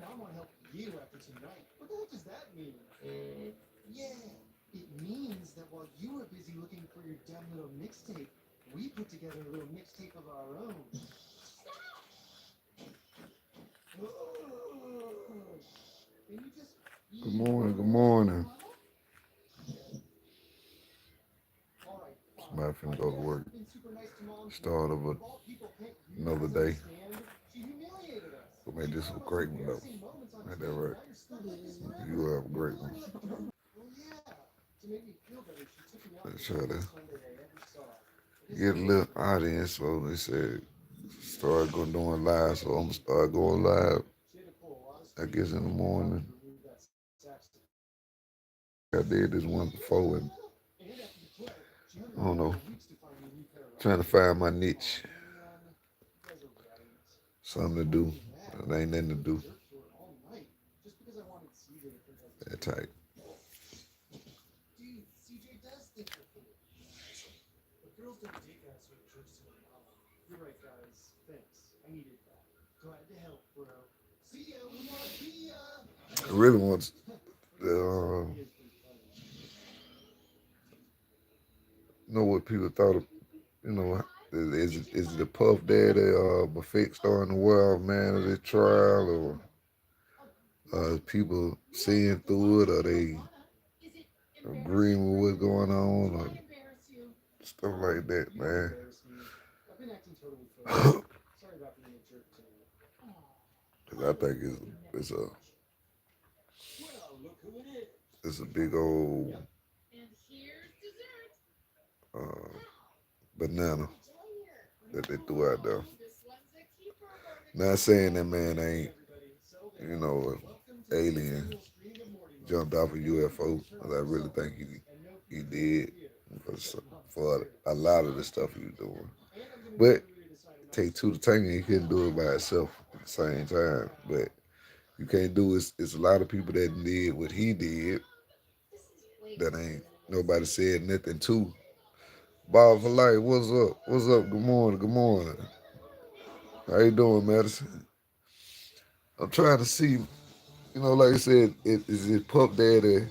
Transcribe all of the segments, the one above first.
Good morning, good morning. Somebody finna go to work. Start of another day. We'll make this a great one though. Ain't that right? You have a great one. Let's try to get a little audience. So they said start going doing live. So I'm gonna start going live. I guess in the morning. I did this one before and I don't know. Trying to find my niche. Something to do. It ain't nothing to do. That type. I really want to know what people thought of, you know, is it the Puff Daddy Buffett star in the world, man, of this trial, or people seeing through it, or they agreeing with what's going on, or stuff like that, man. Cause I think it's a big old uh, banana that they threw out there. Not saying that man ain't, you know, alien jumped off a UFO, but I really think he did for a lot of the stuff he was doing. But take two to tango, he couldn't do it by himself at the same time. But you can't do it. It's a lot of people that did what he did that ain't nobody said nothing to. Bob for life, what's up? What's up? Good morning. Good morning. How you doing, Madison? I'm trying to see, like I said, is it Pup Daddy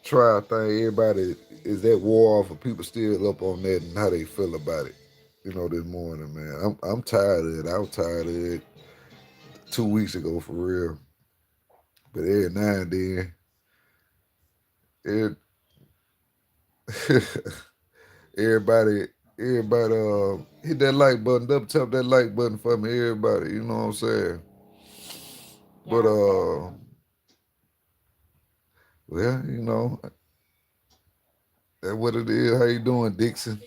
trial thing? Everybody is that war off, or people still up on that and how they feel about it? This morning, man. I'm tired of it. I was tired of it 2 weeks ago for real. But every now and then, it everybody hit that like button, double tap that like button for me, everybody. You know what I'm saying? But well, that's what it is. How you doing, Dixon?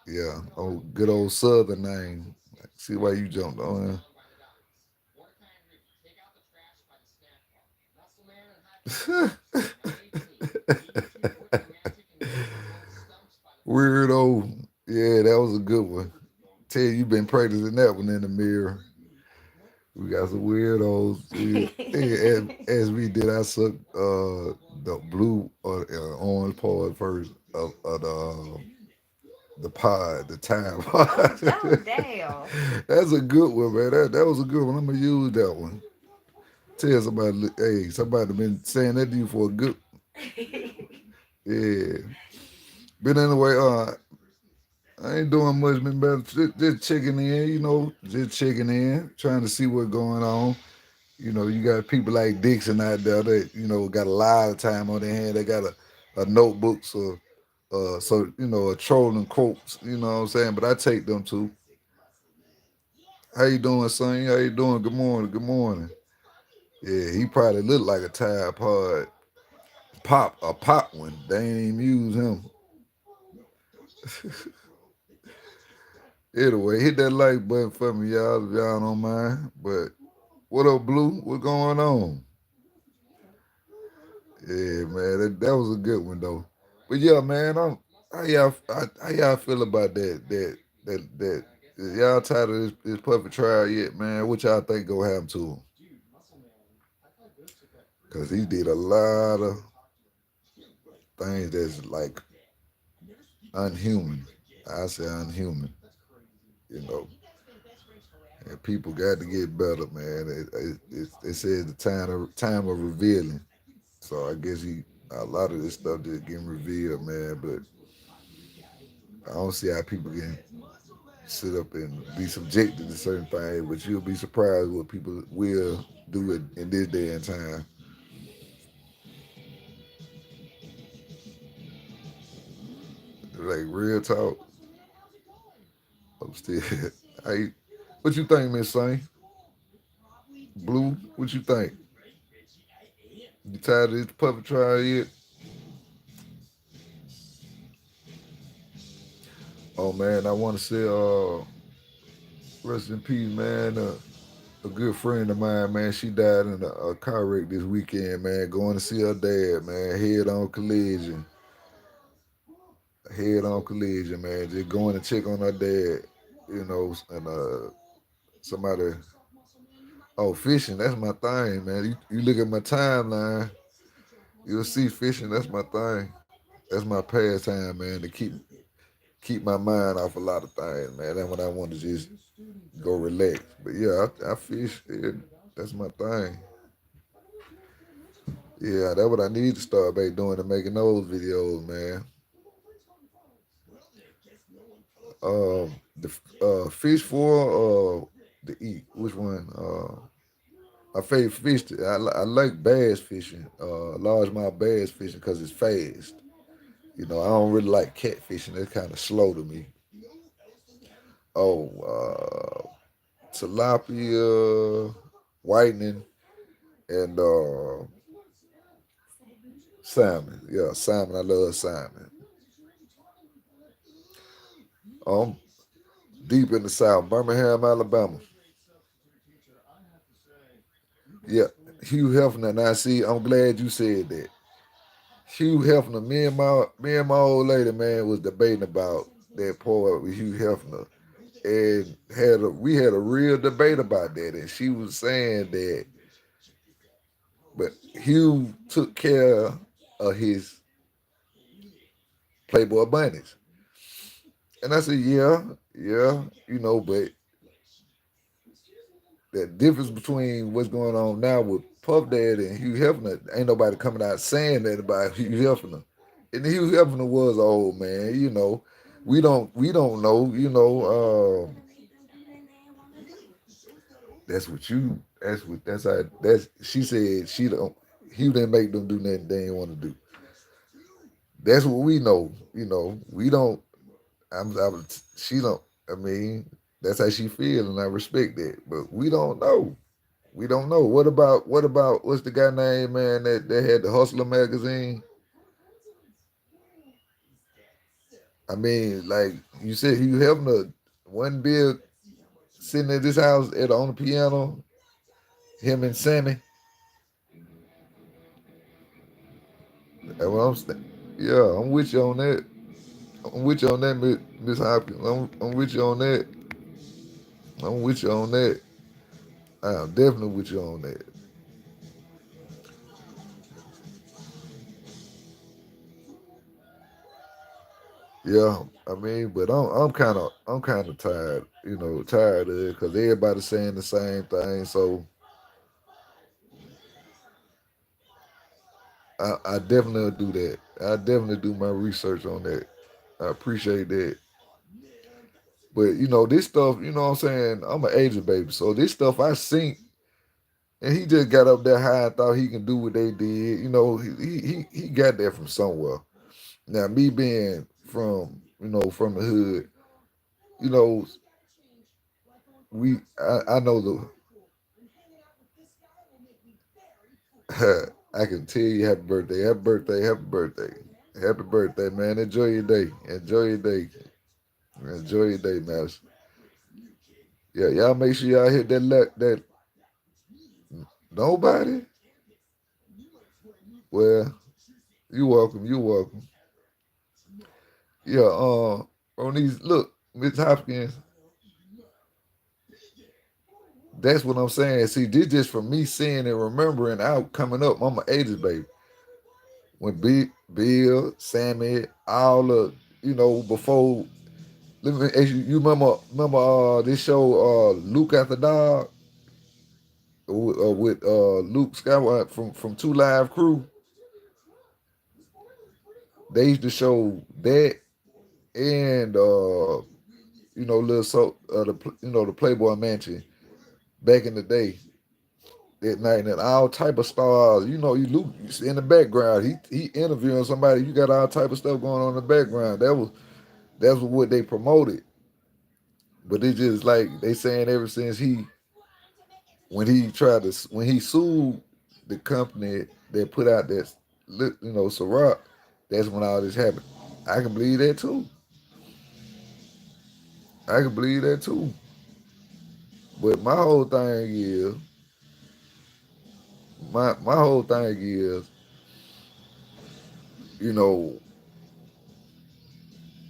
Yeah, oh, good old Southern name. See why you jumped on him. Weirdo. Yeah, that was a good one. Tell you been practicing that one in the mirror. We got some weirdos. As we did, I sucked the blue or orange part first of the pod, the time pod. Oh, damn. That's a good one, man. That was a good one. I'm gonna use that one. Tell somebody, hey, somebody been saying that to you for a good, yeah. But anyway, I ain't doing much, man. But just checking in, just checking in, trying to see what's going on. You got people like Dixon out there that got a lot of time on their hand. They got a notebook, so a trolling quotes. You know what I'm saying? But I take them too. How you doing, son? How you doing? Good morning. Good morning. Yeah, he probably looked like a Tide Pod pop one. They ain't even use him. Anyway, hit that like button for me, y'all, if y'all don't mind. But what up, Blue? What going on? Yeah, man, that was a good one though. But yeah, man, how y'all feel about that? Y'all tired of this puppet trial yet, man? What y'all think gonna happen to him? Cause he did a lot of things that's like unhuman. I say unhuman, you know. And people got to get better, man. It says the time of revealing. So I guess a lot of this stuff just getting revealed, man. But I don't see how people can sit up and be subjected to certain things. But you'll be surprised what people will do it in this day and time. Like real talk. I'm still. I. What you think, Miss Saint? Blue? What you think? You tired of this puppet trial yet? Oh man, I want to say, rest in peace, man. A good friend of mine, man, she died in a car wreck this weekend, man. Going to see her dad, man. Head on collision, man. Just going to check on her dad, and somebody. Oh, fishing, that's my thing, man. You look at my timeline, you'll see fishing. That's my thing. That's my pastime, man. To keep my mind off a lot of things, man. That's when I want to just go relax. But yeah, I fish. Yeah, that's my thing. Yeah, that's what I need to start back doing and making those videos, man. The fish for the eat. Which one? I favorite fish. I like bass fishing. Largemouth bass fishing because it's fast. I don't really like catfishing. It's kind of slow to me. Oh, tilapia, whitening, and salmon. Yeah, salmon. I love salmon. Um, deep in the South, Birmingham, Alabama. Yeah, Hugh Hefner. Now, see, I'm glad you said that. Hugh Hefner. Me and my old lady, man, was debating about that part with Hugh Hefner, and we had a real debate about that. And she was saying that, but Hugh took care of his Playboy bunnies, and I said, yeah, yeah, but the difference between what's going on now with Puff Daddy and Hugh Hefner, ain't nobody coming out saying that about Hugh Hefner. And Hugh Hefner was old man, We don't know, that's how that's she said she don't he didn't make them do nothing they didn't want to do. That's what we know, We don't she don't I mean, that's how she feel and I respect that. But we don't know. We don't know. What about what's the guy name, man, that had the Hustler magazine? I mean, like you said, Hugh Hefner, one bill sitting at this house on the piano, him and Sammy. That's what yeah, I'm with you on that. I'm with you on that, Miss Hopkins. I'm with you on that. I'm with you on that. I'm definitely with you on that. Yeah, I mean, but I'm kind of tired, tired of it because everybody's saying the same thing. So I definitely do that. I definitely do my research on that. I appreciate that. But this stuff, you know what I'm saying? I'm an Asian baby. So this stuff I seen and he just got up there high and thought he can do what they did. He got that from somewhere. Now me being from the hood, you know, I know I can tell you happy birthday, happy birthday, happy birthday. Happy birthday, man. Enjoy your day. Enjoy your day. Enjoy your day, man. Yeah, y'all make sure y'all hit that nobody. Well, you welcome. You welcome. Yeah. On these look, Miss Hopkins. That's what I'm saying. See, this just from me seeing and remembering out coming up. I'm an 80s baby. When Bill, Sammy, all the before. Let me ask you. You remember this show Luke After Dog with Luke Skywalker from Two Live Crew. They used to show that and little the Playboy Mansion back in the day at night and all type of stars. You Luke in the background. He interviewing somebody. You got all type of stuff going on in the background. That's what they promoted. But it's just like they saying ever since when he sued the company that put out that Ciroc, that's when all this happened. I can believe that too. I can believe that too. But my whole thing is, you know,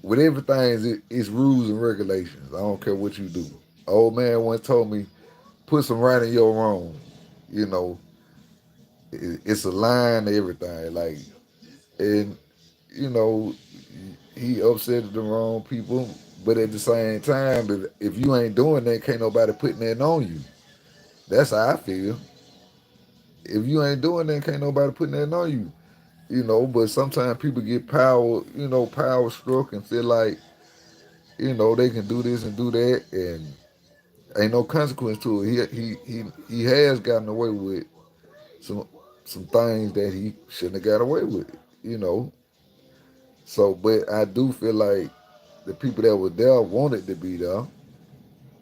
with everything it's rules and regulations. I don't care what you do. Old man once told me, put some right in your wrong. You know, it's a line to everything. Like, and you know, he upset the wrong people, but at the same time, if you ain't doing that, can't nobody putting that on you. That's how I feel. If you ain't doing that, can't nobody putting that on you. But sometimes people get power struck and feel like, they can do this and do that, and ain't no consequence to it. He has gotten away with some some things that he shouldn't have got away with. You know, so but I do feel like the people that were there wanted to be there,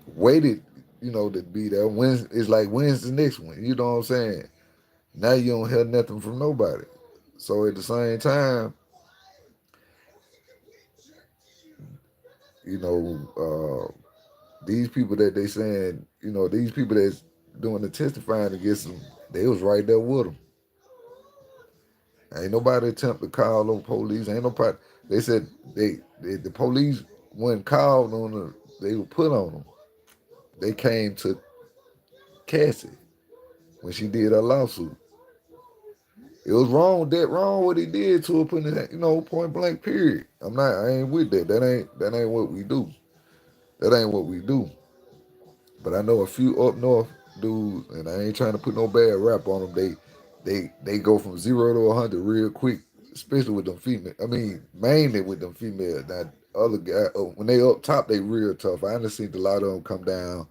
waited, to be there. When's the next one? You know what I'm saying? Now you don't hear nothing from nobody. So at the same time, you know, these people that they saying, these people that's doing the testifying against them, they was right there with them. Ain't nobody attempt to call on police. Ain't nobody. They said the police wasn't called on them. They were put on them. They came to Cassie when she did her lawsuit. It was wrong. That wrong what he did to her, putting it, point blank. Period. I ain't with that. That ain't what we do. That ain't what we do. But I know a few up north dudes, and I ain't trying to put no bad rap on them. They go from 0 to 100 real quick, especially with them female. I mean, mainly with them females. Now other guy, when they up top, they real tough. I done seen a lot of them come down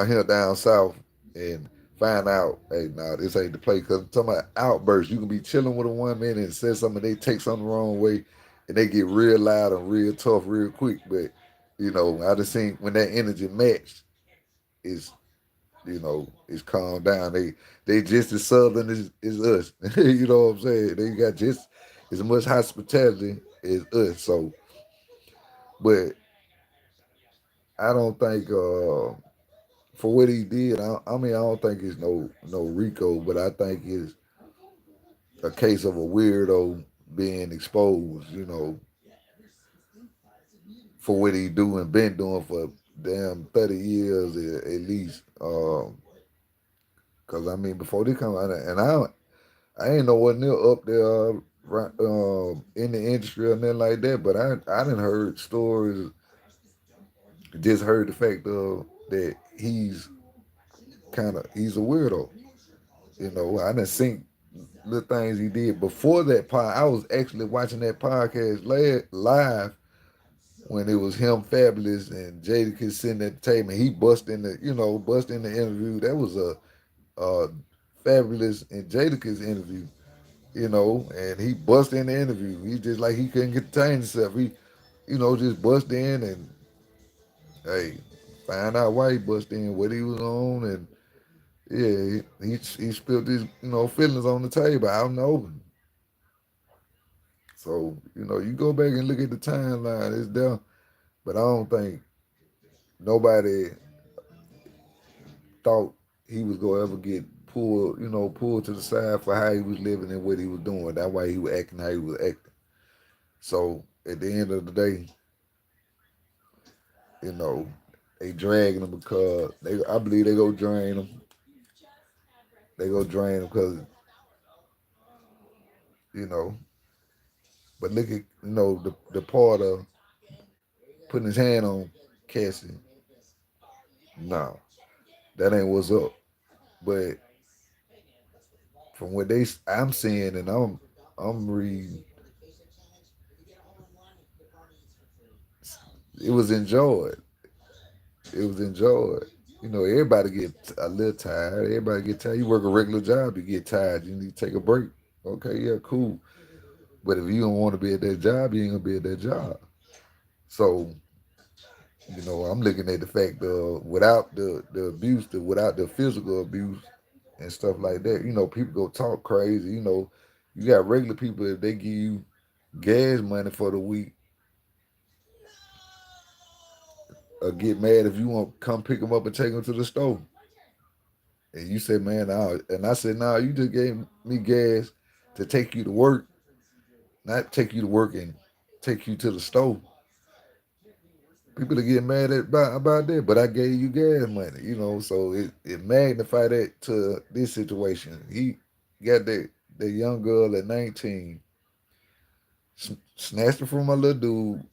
here, down south, and find out, hey, nah, this ain't the play. Because I'm talking about outbursts. You can be chilling with a woman and say something, they take something the wrong way, and they get real loud and real tough real quick. But, I just seen when that energy matched, it's, it's calmed down. They just as southern as us. You know what I'm saying? They got just as much hospitality as us. So, but I don't think for what he did, I mean, I don't think it's no Rico, but I think it's a case of a weirdo being exposed, for what he do and been doing for damn 30 years at least. Cause I mean, before they come out, and I ain't know what near up there in the industry or nothing like that, but I didn't heard stories, just heard the fact of that he's a weirdo. I didn't seen the things he did before that pod. I was actually watching that podcast live when it was him, Fabulous, and Jadakiss sitting at the table. And he bust in the interview. That was a Fabulous and Jadakiss interview, and he bust in the interview. He just like he couldn't contain himself. He, just bust in and hey, find out why he bust in, what he was on, and yeah, he spilled his feelings on the table out in the open. So, you go back and look at the timeline, it's there. But I don't think nobody thought he was gonna ever get pulled to the side for how he was living and what he was doing. That's why he was acting how he was acting. So at the end of the day, you know, they dragging him because I believe they go drain him. They go drain him because, you know, but look at, the part of putting his hand on Cassie. No, that ain't what's up. But from what I'm seeing and I'm reading, it was enjoyed. It was enjoyed. You know, everybody get a little tired. Everybody get tired. You work a regular job, you get tired. You need to take a break. Okay, yeah, cool. But if you don't want to be at that job, you ain't gonna be at that job. So, you know, I'm looking at the fact of without the abuse, without the physical abuse and stuff like that, you know, people go talk crazy. You know, you got regular people if they give you gas money for the week, or get mad if you want to come pick them up and take them to the store. And you say, man, and I said, nah, you just gave me gas to take you to work, not take you to work and take you to the store. People are getting mad about that, but I gave you gas money, you know, so it magnified that to this situation. He got that young girl at 19, snatched her from a little dude,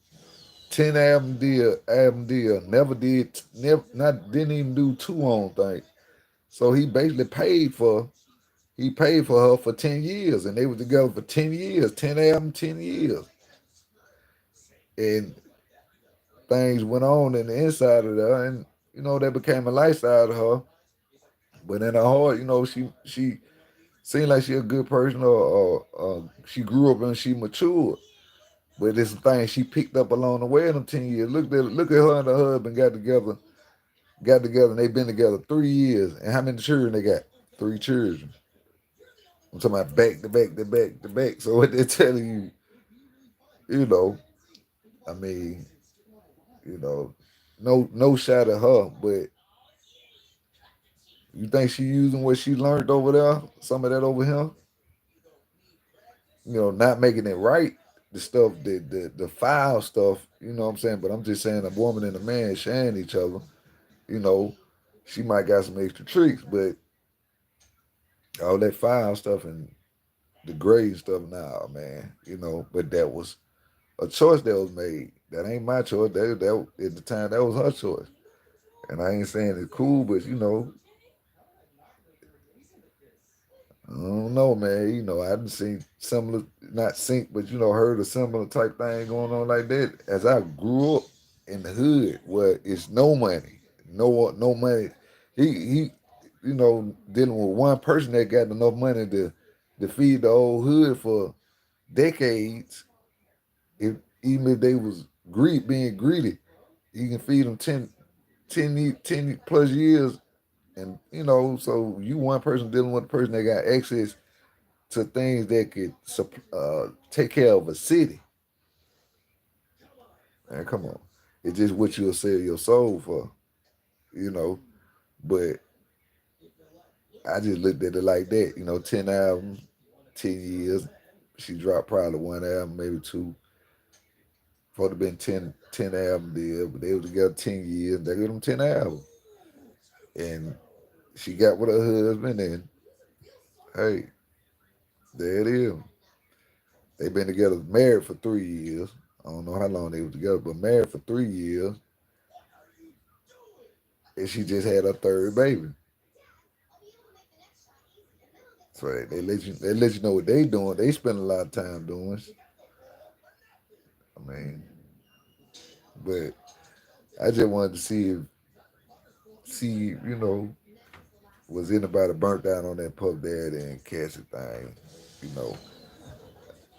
10 album deal, didn't even do two on thing. So he basically paid for her for 10 years, and they were together for 10 years, 10 album, 10 years. And things went on in the inside of her, and, you know, that became a lifestyle of her. But in her heart, you know, she seemed like she a good person, or she grew up and she matured. But there's some things she picked up along the way in them 10 years. Look at her and her husband got together, and they've been together 3 years. And how many children they got? Three children. I'm talking about back to back to back to back. So what they're telling you, you know, I mean, you know, no shot at her, but you think she using what she learned over there, some of that over here, you know, not making it right, the stuff, the foul stuff, you know what I'm saying? But I'm just saying a woman and a man sharing each other, you know, she might got some extra tricks, but all that foul stuff and the grade stuff, nah, man, you know, but that was a choice that was made. That ain't my choice. That at the time that was her choice. And I ain't saying it's cool, but you know, I don't know, man. You know, I didn't see similar, not sync, but you know, heard a similar type thing going on like that. As I grew up in the hood, where it's no money, no money. He, you know, dealing with one person that got enough money to feed the old hood for decades. If even if they was being greedy, you can feed them 10 plus years, and you know, so you one person dealing with a person that got access to things that could take care of a city. Man, come on. It's just what you'll sell your soul for, you know. But I just looked at it like that, you know, 10 albums, 10 years. She dropped probably one album, maybe two. For have been 10 album deal, but they were together 10 years. They got them 10 albums. And she got with her husband, and hey, there it is. They've been together, married for 3 years. I don't know how long they were together, but married for 3 years. And she just had her third baby. So they let you know what they doing. They spend a lot of time doing. I mean, but I just wanted to see, you know, was anybody burnt down on that Puff Daddy and Cassie thing, you know?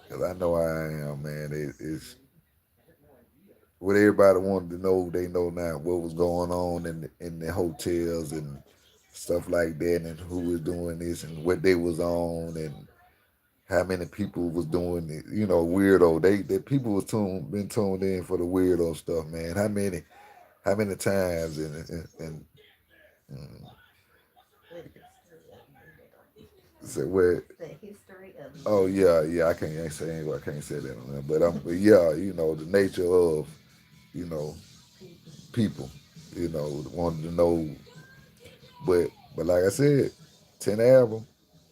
Because I know I am, man. It's what everybody wanted to know. They know now what was going on in the hotels and stuff like that, and who was doing this and what they was on, and how many people was doing it. You know, weirdo. They people was been tuned in for the weirdo stuff, man. How many times and say what? Oh yeah. I can't say that on there, but yeah, you know, the nature of, you know, people, you know, wanted to know. But like I said, 10 albums.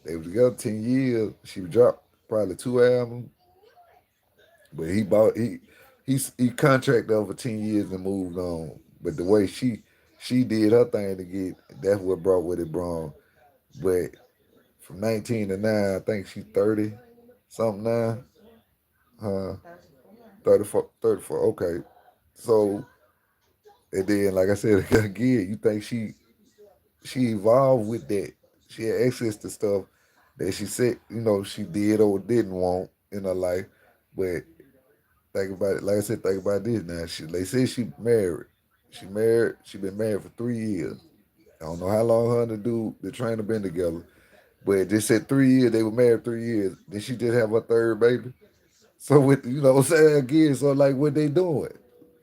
They was together 10 years. She dropped probably two albums, but he he contracted over 10 years and moved on. But the way she did her thing to get, that's what brought what it brought. But from 19 to 9, I think she's 30 something now. 34. 34, 34. Okay. So and then like I said again, you think she evolved with that. She had access to stuff that she said, she did or didn't want in her life. But think about it, like I said, think about this now. They say she married. She married, she been married for 3 years. I don't know how long her and the trainer been together. But they said 3 years, they were married 3 years. Then she just have her third baby. So with what I'm saying again, so like what they doing?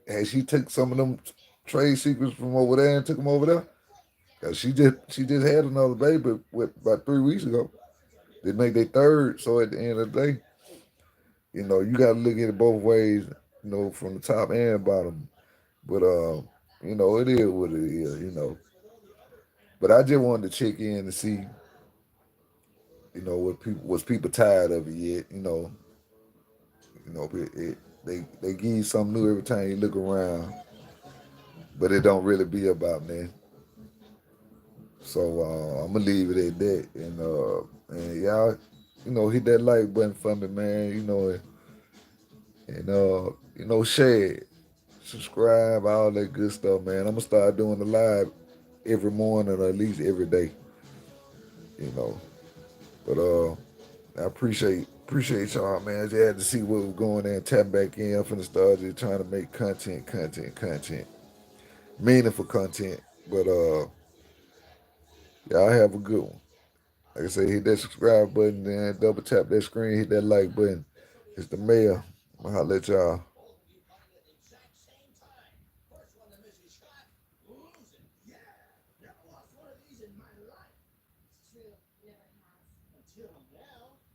And she took some of them trade secrets from over there and took them over there. Cause she just had another baby about 3 weeks ago. They make their third. So at the end of the day, you got to look at it both ways. From the top and bottom. But it is what it is. But I just wanted to check in to see, what people was people tired of it yet. They give you something new every time you look around, but it don't really be about that. So I'm gonna leave it at that, and y'all, hit that like button for me, man. And share it, subscribe, all that good stuff, man. I'm gonna start doing the live every morning or at least every day, you know. But I appreciate y'all, man. I just had to see what was going there and tap back in. I'm finna start just trying to make content, meaningful content. But y'all have a good one. Like I say, hit that subscribe button, then double tap that screen, hit that like button. It's the mayor. I'm gonna holler at y'all.